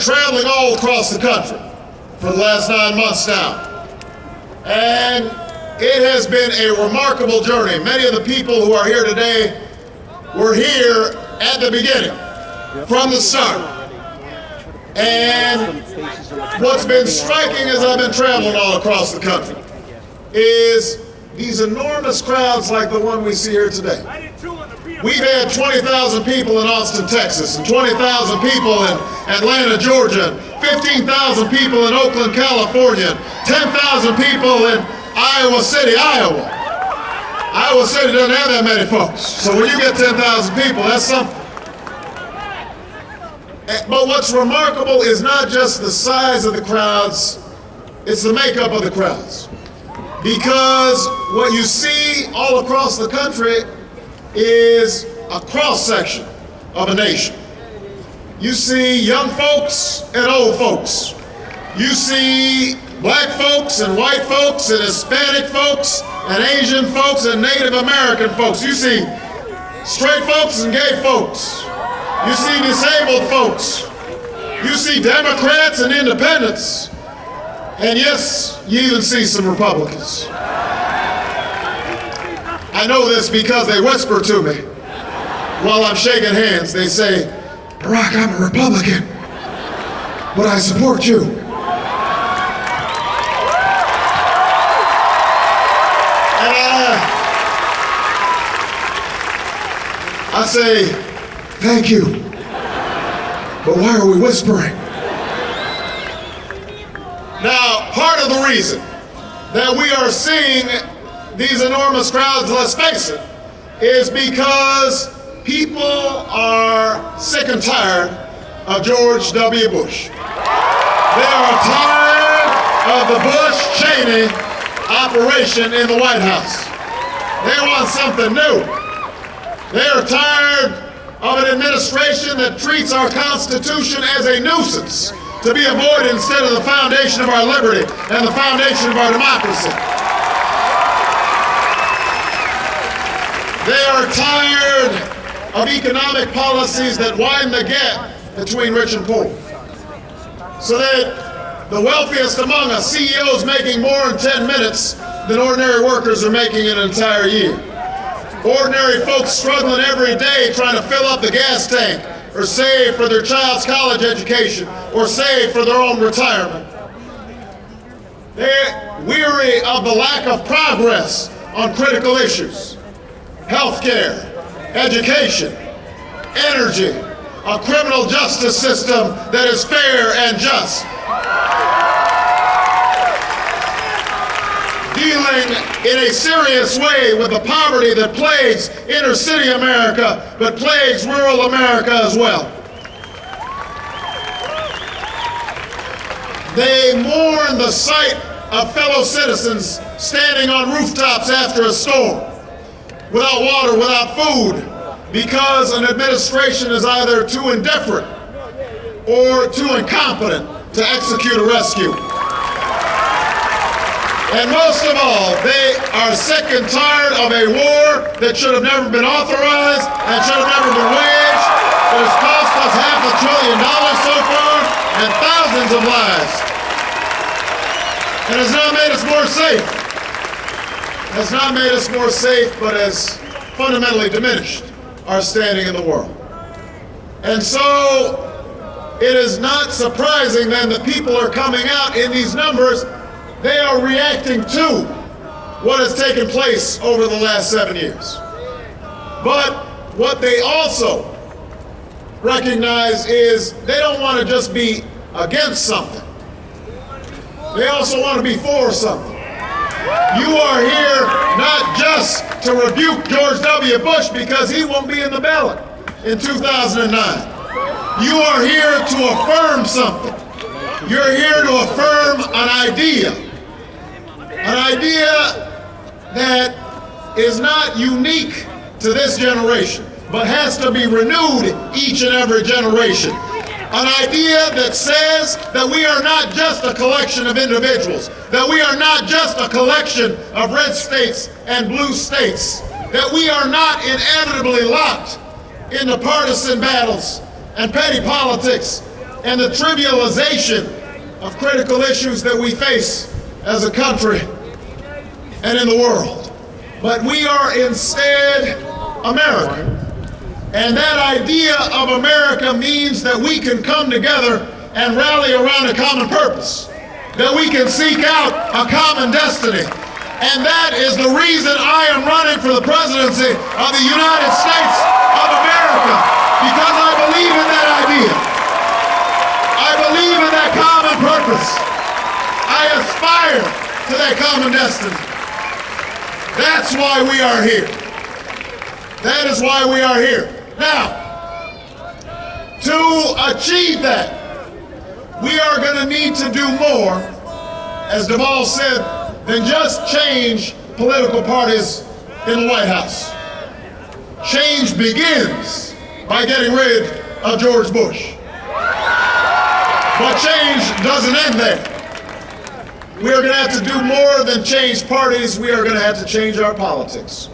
traveling all across the country for the last 9 months now. And it has been a remarkable journey. Many of the people who are here today were here at the beginning, from the start. And what's been striking as I've been traveling all across the country is these enormous crowds like the one we see here today. We've had 20,000 people in Austin, Texas, and 20,000 people in Atlanta, Georgia, and 15,000 people in Oakland, California, and 10,000 people in Iowa City, Iowa. Iowa City doesn't have that many folks. So when you get 10,000 people, that's something. But what's remarkable is not just the size of the crowds, it's the makeup of the crowds. Because what you see all across the country is a cross-section of a nation. You see young folks and old folks. You see black folks and white folks and Hispanic folks and Asian folks and Native American folks. You see straight folks and gay folks. You see disabled folks. You see Democrats and independents. And yes, you even see some Republicans. I know this because they whisper to me while I'm shaking hands. They say, "Barack, I'm a Republican, but I support you." And I say, "Thank you, but why are we whispering?" Now, part of the reason that we are seeing these enormous crowds, let's face it, is because people are sick and tired of George W. Bush. They are tired of the Bush-Cheney operation in the White House. They want something new. They are tired of an administration that treats our Constitution as a nuisance to be avoided instead of the foundation of our liberty and the foundation of our democracy. They are tired of economic policies that widen the gap between rich and poor, so that the wealthiest among us, CEOs making more in 10 minutes than ordinary workers are making in an entire year. Ordinary folks struggling every day trying to fill up the gas tank or save for their child's college education or save for their own retirement. They're weary of the lack of progress on critical issues: healthcare, education, energy, a criminal justice system that is fair and just, dealing in a serious way with the poverty that plagues inner city America, but plagues rural America as well. They mourn the sight of fellow citizens standing on rooftops after a storm, without water, without food, because an administration is either too indifferent or too incompetent to execute a rescue. And most of all, they are sick and tired of a war that should have never been authorized and should have never been waged, that has cost us $500 billion so far and thousands of lives, and has not made us more safe. Has not made us more safe, but has fundamentally diminished our standing in the world. And so it is not surprising then that people are coming out in these numbers. They are reacting to what has taken place over the last 7 years. But what they also recognize is they don't want to just be against something. They also want to be for something. You are here not just to rebuke George W. Bush because he won't be in the ballot in 2009. You are here to affirm something. You're here to affirm an idea that is not unique to this generation, but has to be renewed each and every generation. An idea that says that we are not just a collection of individuals, that we are not just a collection of red states and blue states, that we are not inevitably locked into partisan battles and petty politics and the trivialization of critical issues that we face as a country and in the world. But we are instead America. And that idea of America means that we can come together and rally around a common purpose, that we can seek out a common destiny. And that is the reason I am running for the presidency of the United States of America, because I believe in that idea. I believe in that common purpose. I aspire to that common destiny. That's why we are here. That is why we are here. Now, to achieve that, we are going to need to do more, as Deval said, than just change political parties in the White House. Change begins by getting rid of George Bush. But change doesn't end there. We are going to have to do more than change parties. We are going to have to change our politics.